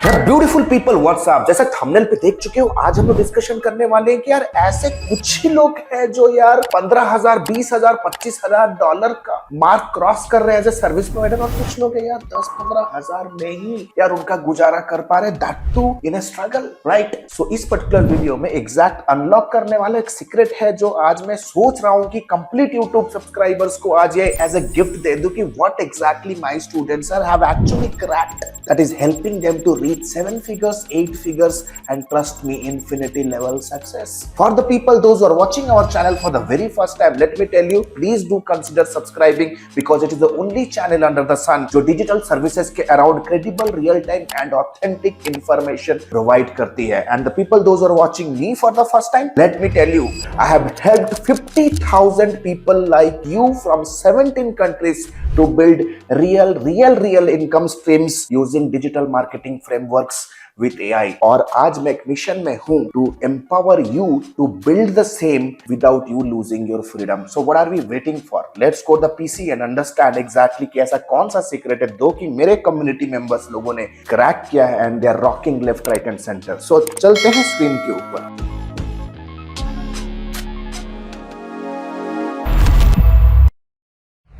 Beautiful people WhatsApp, जैसा thumbnail पे देख चुके हो, आज हम लोग डिस्कशन करने वाले हैं कि यार ऐसे कुछ ही लोग हैं जो यार 15,000, 20,000, 25,000 डॉलर का मार्क क्रॉस कर रहे हैं एज ए सर्विस प्रोवाइडर, और कुछ लोग हैं यार 10-15,000 में ही यार उनका गुजारा कर पा रहे, that too in a struggle, right. So इस पर्टिकुलर वीडियो में एग्जैक्ट अनलॉक करने वाला एक सीक्रेट है जो आज मैं सोच रहा हूं कि कंप्लीट यूट्यूब सब्सक्राइबर्स को आज ये एज ए गिफ्ट दे दूं कि what exactly my students are have actually cracked that is helping them to reach 7 figures, 8 figures, and trust me, infinity level success. For the people, those who are watching our channel for the very first time, let me tell you, please do consider subscribing because it is the only channel under the sun जो digital services के around credible, real time and authentic information provide करती है. And the people, those who are watching me for the first time, let me tell you, I have helped 50,000 people like you from 17 countries to build real income streams using digital marketing frameworks with AI. और आज मैं एक mission में हूँ to empower you to build the same without you losing your freedom. So what are we waiting for? Let's go the PC and understand exactly कि ऐसा कौन सा सीक्रेट है दो कि मेरे कम्युनिटी मेंबर्स लोगों ने क्रैक किया है and they are rocking left, right and center. So चलते हैं स्क्रीन के ऊपर.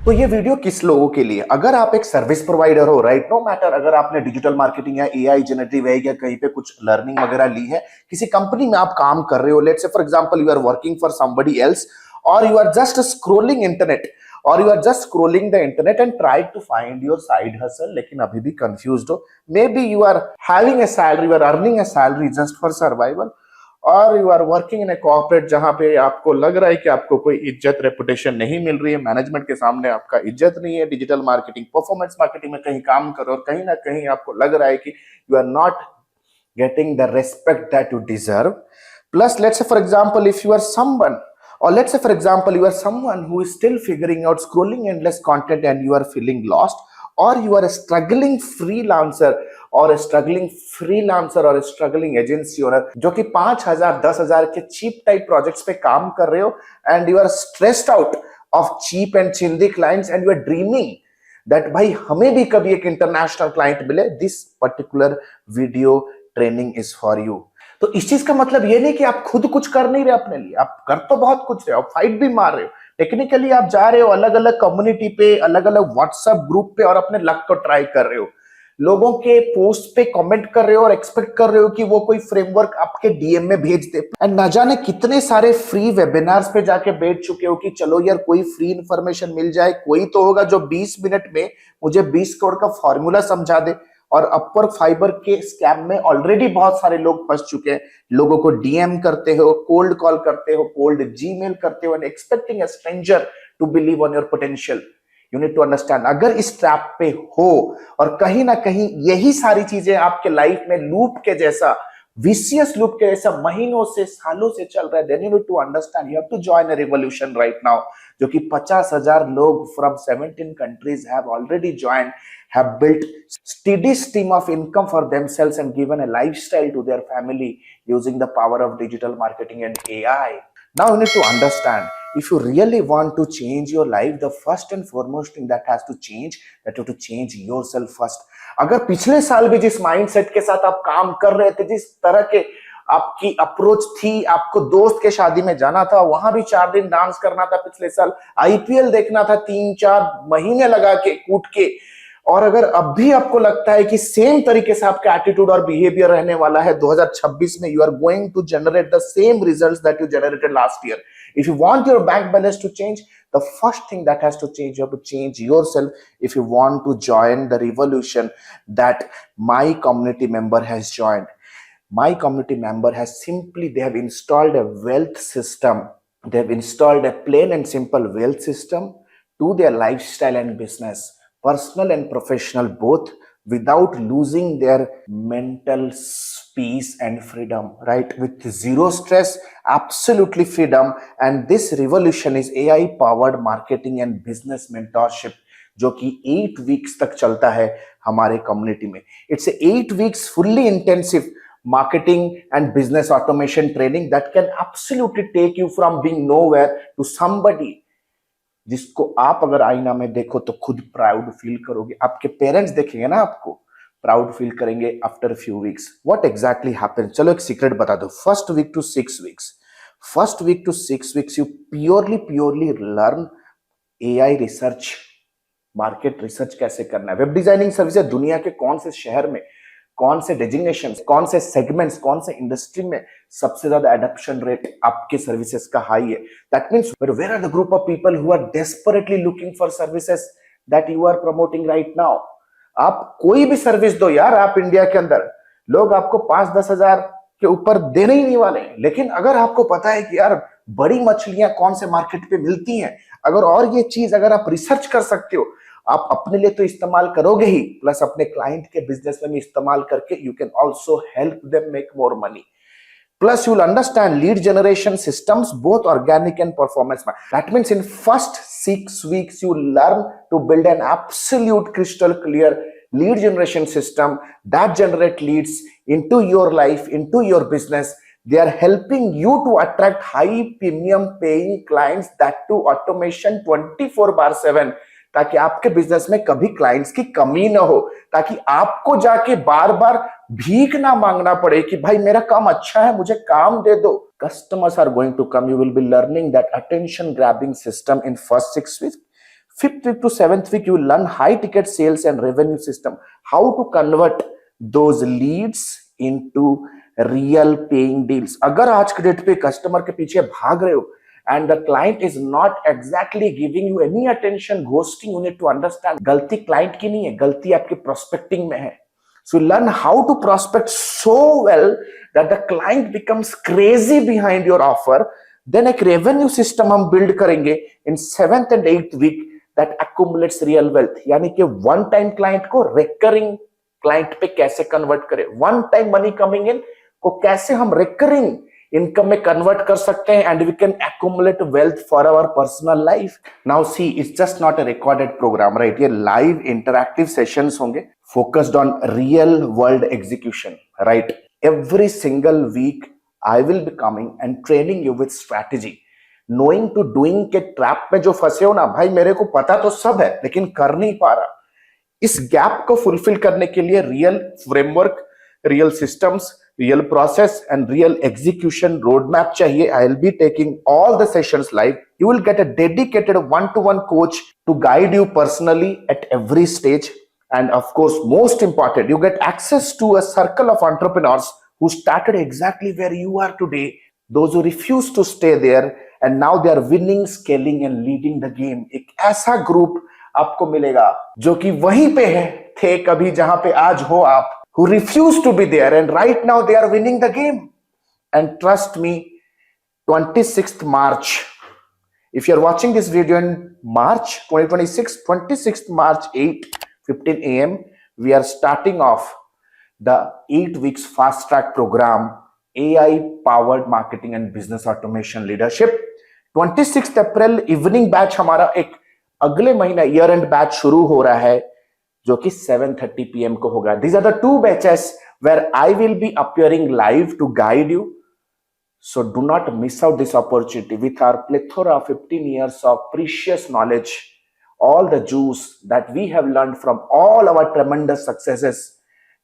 तो ये वीडियो किस लोगों के लिए? अगर आप एक सर्विस प्रोवाइडर हो, राइट, नो मैटर, अगर आपने डिजिटल मार्केटिंग या एआई जनरेटिव एआई या कहीं पे कुछ लर्निंग वगैरह ली है, किसी कंपनी में आप काम कर रहे हो, let's say for example you are working for somebody else और you are just scrolling internet और you are just scrolling the internet and try to find your side hustle, लेकिन अभी भी कंफ्यूज्ड हो, maybe you are having a salary, you are earning a salary just for survival, और you are working in a corporate जहां पे आपको लग रहा है कि आपको कोई इज्जत रेपुटेशन नहीं मिल रही है, मैनेजमेंट के सामने आपका इज्जत नहीं है, डिजिटल मार्केटिंग परफॉर्मेंस मार्केटिंग में कहीं काम करो और कहीं ना कहीं आपको लग रहा है कि you are not getting the respect that you deserve. Plus let's say for example if you are someone, or let's say for example you are someone who is still figuring out scrolling endless content and you are feeling lost, or you are a struggling freelancer or a struggling agency owner जो कि 5,000 10,000 के cheap type projects पे काम कर रहे हो and you are stressed out of cheap and chindi clients and you are dreaming that भाई हमें भी कभी एक international client मिले, this particular video training is for you. तो इस चीज का मतलब ये नहीं कि आप खुद कुछ कर नहीं रहे अपने लिए, आप कर तो बहुत कुछ रहे हो, फाइट भी मार रहे हो, टेक्निकली आप जा रहे हो अलग अलग कम्युनिटी पे, अलग अलग व्हाट्सएप ग्रुप पे और अपने लक को ट्राई कर रहे हो, लोगों के पोस्ट पे कमेंट कर रहे हो और एक्सपेक्ट कर रहे हो कि वो कोई फ्रेमवर्क आपके डीएम में भेज दे, एंड न जाने कितने सारे फ्री वेबिनार्स पे जाके बैठ चुके हो कि चलो यार कोई फ्री इंफॉर्मेशन मिल जाए, कोई तो होगा जो 20 मिनट में मुझे 20 करोड़ का फॉर्मूला समझा दे. और अपवर्क फाइबर के स्कैम में ऑलरेडी बहुत सारे लोग फंस चुके हैं, लोगों को डीएम करते हो, कोल्ड कॉल करते हो, कोल्ड जीमेल करते हो and expecting a stranger to believe on your potential. You need to understand, अगर इस ट्रैप पे हो और कहीं ना कहीं यही सारी चीजें आपके लाइफ में लूप के जैसा, विशियस लूप के जैसा महीनों से सालों से चल रहा है, then you need to understand, you have to join a revolution right now, जो कि 50,000 लोग from 17 countries have already joined, have built steady stream of income for themselves and given a lifestyle to their family using the power of digital marketing and AI. Now you need to understand, if you really want to change your life, the first and foremost thing that has to change, that you have to change yourself first. अगर पिछले साल भी जिस mindset के साथ आप काम कर रहे थे, जिस तरह के आपकी अप्रोच थी, आपको दोस्त के शादी में जाना था, वहां भी 4 दिन डांस करना था, पिछले साल आईपीएल देखना था 3-4 महीने लगा के कूट के, और अगर अब भी आपको लगता है कि सेम तरीके से आपका एटीट्यूड और बिहेवियर रहने वाला है 2026 में, you are going to generate the same results that you generated last year. If you want your bank balance to change, the first thing that has to change, you have to change yourself if you want to join the revolution that my community member has joined. My community member has simply, they have installed a wealth system. They have installed a plain and simple wealth system to their lifestyle and business, personal and professional both, without losing their mental peace and freedom, right? With zero stress, absolutely freedom. And this revolution is AI powered marketing and business mentorship, जो कि 8 weeks तक चलता है हमारे community में. It's a 8 weeks fully intensive marketing and business automation training that can absolutely take you from being nowhere to somebody जिसको आप अगर आईना में देखो तो खुद प्राउड फील करोगे, आपके पेरेंट्स देखेंगे ना आपको प्राउड फील करेंगे after few weeks. What exactly happened? चलो एक सीक्रेट बता दो. First week to 6 weeks you purely learn AI research, market research कैसे करना है. वेब डिजाइनिंग सर्विसेज दुनिया के कौन से शहर में, कौन से डेजिग्नेशन, कौन से सेगमेंट्स, कौन से इंडस्ट्री में सबसे ज्यादा एडॉप्शन रेट आपके सर्विसेज का हाई है. That means where are the group of people who are desperately looking for services that you are promoting right now. आप कोई भी सर्विस दो यार, आप इंडिया के अंदर लोग आपको 5-10 हजार के ऊपर देने ही नहीं वाले. लेकिन अगर आपको पता है कि यार बड़ी मछलियां कौन से मार्केट पे मिलती हैं, अगर और ये चीज अगर आप रिसर्च कर सकते हो, आप अपने लिए तो इस्तेमाल करोगे ही, प्लस अपने क्लाइंट के बिजनेस में भी इस्तेमाल करके you can also help them make more money. Plus, you'll understand lead generation systems, both organic and performance. That means in first 6 weeks, you learn to build an absolute crystal clear lead generation system that generate leads into your life, into your business. They are helping you to attract high premium paying clients, that too automation 24/7. ताकि आपके business में कभी clients की कमी ना हो, ताकि आपको जाके बार बार भीख ना मांगना पड़े कि भाई मेरा काम अच्छा है, मुझे काम दे दो. Customers are going to come. You will be learning that attention grabbing system in first 6 weeks. 5th week to 7th week, you learn high ticket sales and revenue system, how to convert those leads into real paying deals. अगर आज के date पे customer के पीछे भाग रहे हो and the client is not exactly giving you any attention, ghosting, you need to understand गलती क्लाइंट की नहीं है, गलती आपकी प्रोस्पेक्टिंग में है. So learn how to prospect so well that the client becomes crazy behind your offer. Then एक revenue system हम build करेंगे in 7th and 8th week that accumulates real wealth. यानी कि one time client को recurring client पे कैसे convert करें, one time money coming in को कैसे हम recurring इनकम में कन्वर्ट कर सकते हैं, and we can accumulate wealth for our personal life. Now see, it's just not a recorded program, right? ये लाइव इंटरैक्टिव सेशंस होंगे focused on real world execution, right? Every single week I will be coming and training you with strategy. Knowing to doing के trap में जो फंसे हो ना भाई, मेरे को पता तो सब है लेकिन कर नहीं पा रहा. इस गैप को फुलफिल करने के लिए real framework, real systems, real process and real execution roadmap चाहिए. I'll be taking all the sessions live. You will get a dedicated one-to-one coach to guide you personally at every stage. And of course, most important, you get access to a circle of entrepreneurs who started exactly where you are today. Those who refuse to stay there and now they are winning, scaling and leading the game. एक ऐसा group आपको मिलेगा जो कि वहीं पे है थे कभी जहां पे आज हो आप, who refused to be there and right now they are winning the game. And trust me, 26th March, if you're watching this video in March 2026, 26th March 8:15 a.m., we are starting off the 8 weeks fast track program, AI powered marketing and business automation leadership. 26th April evening batch हमारा एक अगले महीना year end batch शुरू हो रहा है जो कि 7:30 PM को होगा. These are the 2 batches where I will be appearing live to guide you. So do not miss out this opportunity. With our plethora of 15 years of precious knowledge, all the juice that we have learned from all our tremendous successes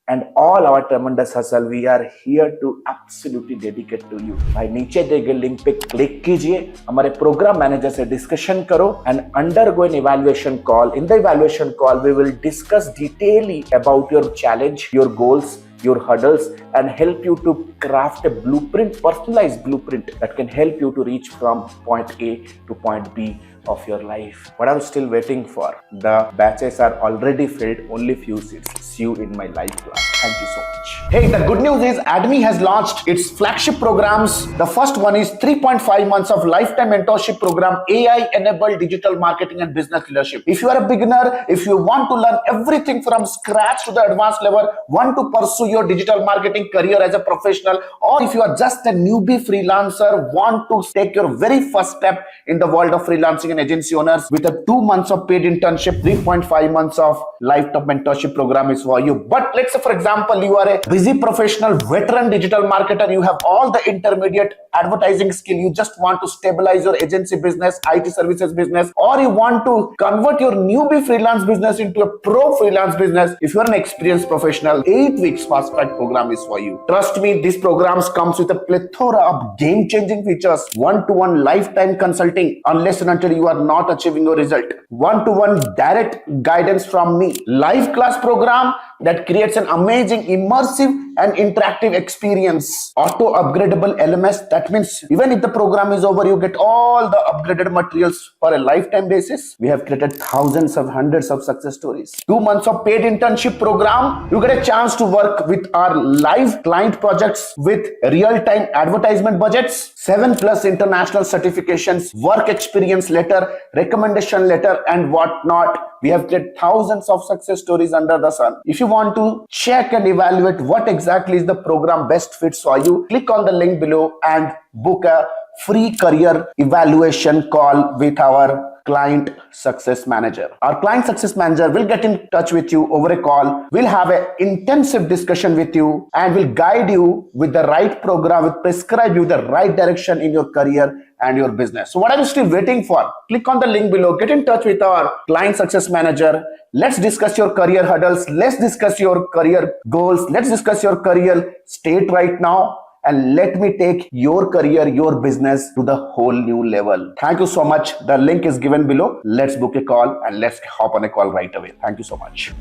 and all our tremendous hustle, we are here to absolutely dedicate to you. भाई नीचे दिए गए link पे click कीजिए, हमारे programme manager से discussion करो and undergo an evaluation call. In the evaluation call, we will discuss detailedly about your challenge, your goals, your hurdles and help you to craft a blueprint, personalized blueprint that can help you to reach from point A to point B of your life. What are you still waiting for? The batches are already filled, only few seats. See you in my live class. Thank you so much. Hey, the good news is ADMI has launched its flagship programs. The first one is 3.5 months of lifetime mentorship program, AI enabled digital marketing and business leadership. If you are a beginner, if you want to learn everything from scratch to the advanced level, want to pursue your digital marketing career as a professional, or if you are just a newbie freelancer, want to take your very first step in the world of freelancing and Indian agency owners with a 2 months of paid internship, 3.5 months of lifetime mentorship program is for you. But let's say, for example, you are a busy professional, veteran digital marketer. You have all the intermediate advertising skill. You just want to stabilize your agency business, IT services business, or you want to convert your newbie freelance business into a pro freelance business. If you're an experienced professional, 8 weeks fast track program is for you. Trust me, these programs comes with a plethora of game-changing features, one-to-one lifetime consulting unless and until you are not achieving your result, one-to-one direct guidance from me, live class program that creates an amazing immersive and interactive experience, auto upgradable LMS. That means even if the program is over, you get all the upgraded materials for a lifetime basis. We have created thousands of hundreds of success stories. 2 months of paid internship program. You get a chance to work with our live client projects with real-time advertisement budgets, 7+ international certifications, work experience letter, recommendation letter, and whatnot. We have created thousands of success stories under the sun. If you want to check and evaluate what exactly is the program best fits for you, click on the link below and book a free career evaluation call with our client success manager. Our client success manager will get in touch with you over a call. We'll have an intensive discussion with you and will guide you with the right program, will prescribe you the right direction in your career and your business. So what are you still waiting for? Click on the link below, get in touch with our client success manager. Let's discuss your career hurdles. Let's discuss your career goals. Let's discuss your career state right now. And let me take your career, your business to the whole new level. Thank you so much. The link is given below. Let's book a call and let's hop on a call right away. Thank you so much.